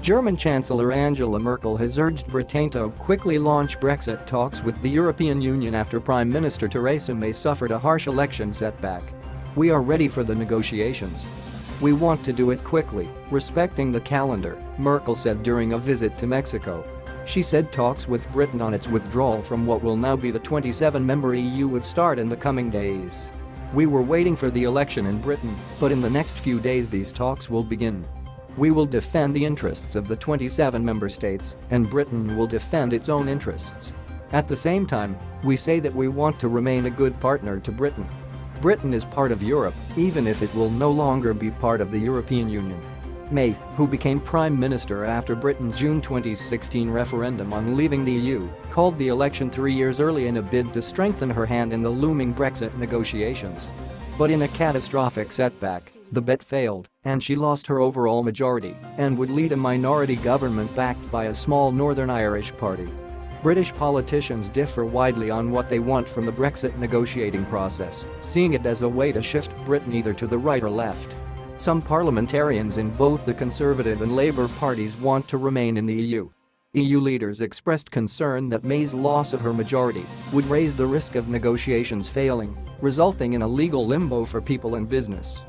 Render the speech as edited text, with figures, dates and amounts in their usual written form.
German Chancellor Angela Merkel has urged Britain to quickly launch Brexit talks with the European Union after Prime Minister Theresa May suffered a harsh election setback. "We are ready for the negotiations. We want to do it quickly, respecting the calendar," Merkel said during a visit to Mexico. She said talks with Britain on its withdrawal from what will now be the 27-member EU would start in the coming days. "We were waiting for the election in Britain, but in the next few days these talks will begin. We will defend the interests of the 27 member states, and Britain will defend its own interests. At the same time, we say that we want to remain a good partner to Britain. Britain is part of Europe, even if it will no longer be part of the European Union." May, who became Prime Minister after Britain's June 2016 referendum on leaving the EU, called the election 3 years early in a bid to strengthen her hand in the looming Brexit negotiations. But in a catastrophic setback, the bet failed, and she lost her overall majority and would lead a minority government backed by a small Northern Irish party. British politicians differ widely on what they want from the Brexit negotiating process, seeing it as a way to shift Britain either to the right or left. Some parliamentarians in both the Conservative and Labour parties want to remain in the EU. EU leaders expressed concern that May's loss of her majority would raise the risk of negotiations failing, resulting in a legal limbo for people and business.